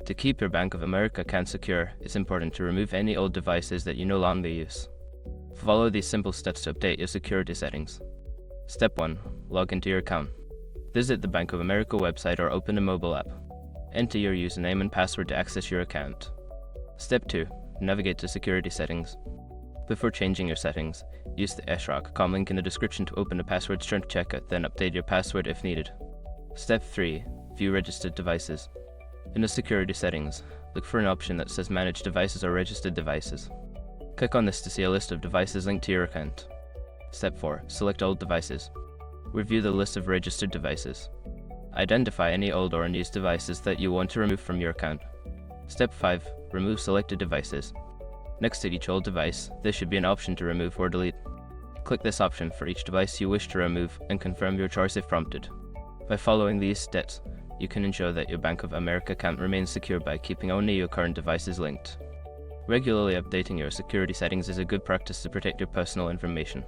To keep your Bank of America account secure, it's important to remove any old devices that you no longer use. Follow these simple steps to update your security settings. Step 1. Log into your account. Visit the Bank of America website or open a mobile app. Enter your username and password to access your account. Step 2. Navigate to security settings. Before changing your settings, use the SROC.com link in the description to open a password strength checker, then update your password if needed. Step 3. View registered devices. In the security settings, look for an option that says Manage Devices or Registered Devices. Click on this to see a list of devices linked to your account. Step 4. Select Old Devices. Review the list of registered devices. Identify any old or unused devices that you want to remove from your account. Step 5. Remove selected devices. Next to each old device, there should be an option to remove or delete. Click this option for each device you wish to remove and confirm your choice if prompted. By following these steps, you can ensure that your Bank of America account remains secure by keeping only your current devices linked. Regularly updating your security settings is a good practice to protect your personal information.